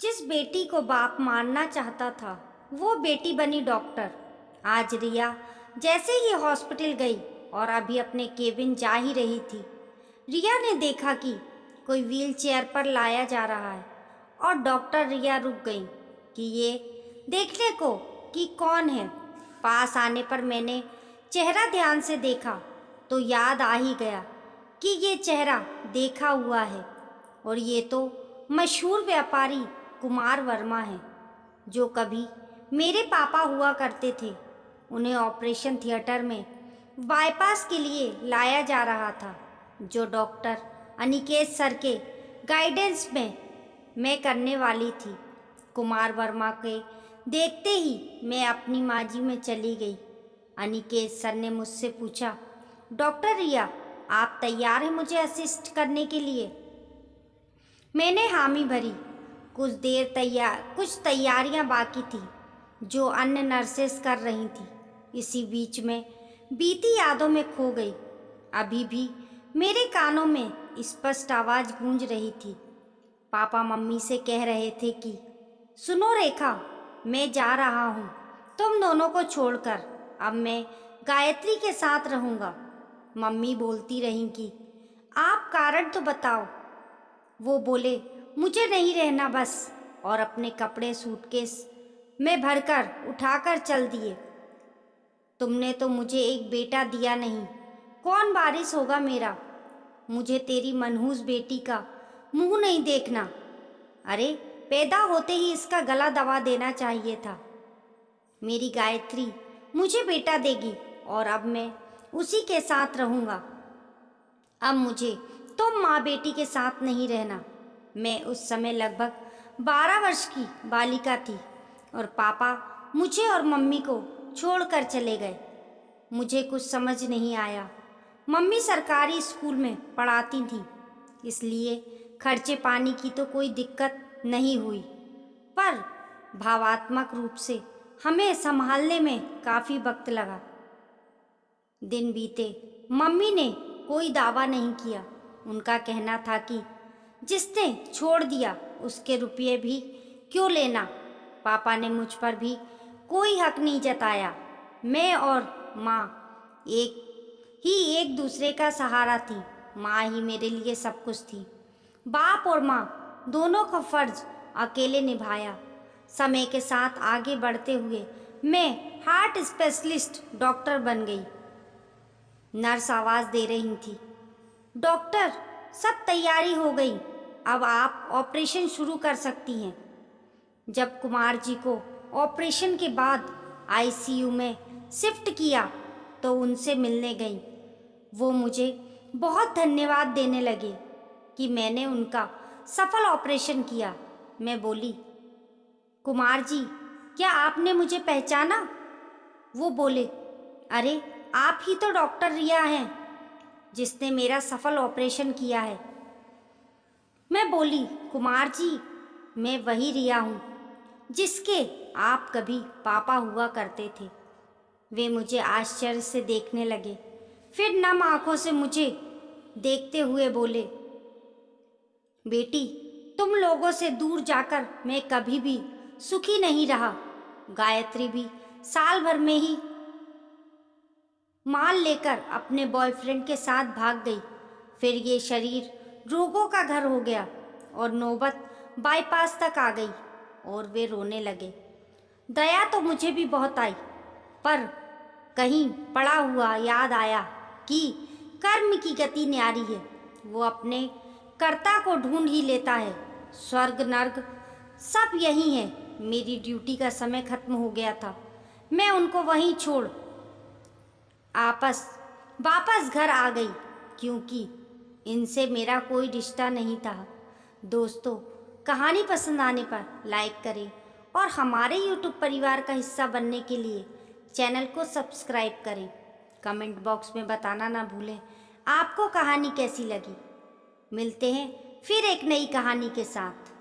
जिस बेटी को बाप मारना चाहता था वो बेटी बनी डॉक्टर। आज रिया जैसे ही हॉस्पिटल गई और अभी अपने केबिन जा ही रही थी, रिया ने देखा कि कोई व्हील चेयर पर लाया जा रहा है और डॉक्टर रिया रुक गई कि ये देखने को कि कौन है। पास आने पर मैंने चेहरा ध्यान से देखा तो याद आ ही गया कि ये चेहरा देखा हुआ है और ये तो मशहूर व्यापारी कुमार वर्मा हैं, जो कभी मेरे पापा हुआ करते थे। उन्हें ऑपरेशन थिएटर में बाईपास के लिए लाया जा रहा था, जो डॉक्टर अनिकेत सर के गाइडेंस में मैं करने वाली थी। कुमार वर्मा के देखते ही मैं अपनी माजी में चली गई। अनिकेत सर ने मुझसे पूछा, डॉक्टर रिया, आप तैयार हैं मुझे असिस्ट करने के लिए? मैंने हामी भरी। कुछ तैयारियां बाकी थी जो अन्य नर्सेस कर रही थी। इसी बीच में बीती यादों में खो गई। अभी भी मेरे कानों में स्पष्ट आवाज़ गूंज रही थी। पापा मम्मी से कह रहे थे कि सुनो रेखा, मैं जा रहा हूँ तुम दोनों को छोड़कर। अब मैं गायत्री के साथ रहूँगा। मम्मी बोलती रहीं कि आप कारण तो बताओ। वो बोले, मुझे नहीं रहना बस, और अपने कपड़े सूटकेस में भरकर उठाकर चल दिए। तुमने तो मुझे एक बेटा दिया नहीं, कौन वारिस होगा मेरा? मुझे तेरी मनहूस बेटी का मुंह नहीं देखना। अरे, पैदा होते ही इसका गला दबा देना चाहिए था। मेरी गायत्री मुझे बेटा देगी और अब मैं उसी के साथ रहूँगा। अब मुझे तुम माँ बेटी के साथ नहीं रहना। मैं उस समय लगभग 12 वर्ष की बालिका थी और पापा मुझे और मम्मी को छोड़कर चले गए। मुझे कुछ समझ नहीं आया। मम्मी सरकारी स्कूल में पढ़ाती थी, इसलिए खर्चे पानी की तो कोई दिक्कत नहीं हुई, पर भावात्मक रूप से हमें संभालने में काफ़ी वक्त लगा। दिन बीते, मम्मी ने कोई दावा नहीं किया। उनका कहना था कि जिसने छोड़ दिया उसके रुपये भी क्यों लेना। पापा ने मुझ पर भी कोई हक नहीं जताया। मैं और माँ एक दूसरे का सहारा थी। माँ ही मेरे लिए सब कुछ थी। बाप और माँ दोनों का फर्ज अकेले निभाया। समय के साथ आगे बढ़ते हुए मैं हार्ट स्पेशलिस्ट डॉक्टर बन गई। नर्स आवाज़ दे रही थी, डॉक्टर, सब तैयारी हो गई, अब आप ऑपरेशन शुरू कर सकती हैं। जब कुमार जी को ऑपरेशन के बाद आईसीयू में शिफ्ट किया तो उनसे मिलने गई। वो मुझे बहुत धन्यवाद देने लगे कि मैंने उनका सफल ऑपरेशन किया। मैं बोली, कुमार जी, क्या आपने मुझे पहचाना? वो बोले, अरे, आप ही तो डॉक्टर रिया हैं जिसने मेरा सफल ऑपरेशन किया है। मैं बोली, कुमार जी, मैं वही रिया हूँ जिसके आप कभी पापा हुआ करते थे। वे मुझे आश्चर्य से देखने लगे, फिर नम आंखों से मुझे देखते हुए बोले, बेटी, तुम लोगों से दूर जाकर मैं कभी भी सुखी नहीं रहा। गायत्री भी साल भर में ही माल लेकर अपने बॉयफ्रेंड के साथ भाग गई। फिर ये शरीर रोगों का घर हो गया और नौबत बाईपास तक आ गई और वे रोने लगे। दया तो मुझे भी बहुत आई, पर कहीं पड़ा हुआ याद आया कि कर्म की गति न्यारी है। वो अपने कर्ता को ढूंढ ही लेता है। स्वर्ग नर्क सब यही है। मेरी ड्यूटी का समय खत्म हो गया था। मैं उनको वहीं छोड़ वापस घर आ गई, क्योंकि इनसे मेरा कोई रिश्ता नहीं था। दोस्तों, कहानी पसंद आने पर लाइक करें और हमारे YouTube परिवार का हिस्सा बनने के लिए चैनल को सब्सक्राइब करें। कमेंट बॉक्स में बताना ना भूलें आपको कहानी कैसी लगी। मिलते हैं फिर एक नई कहानी के साथ।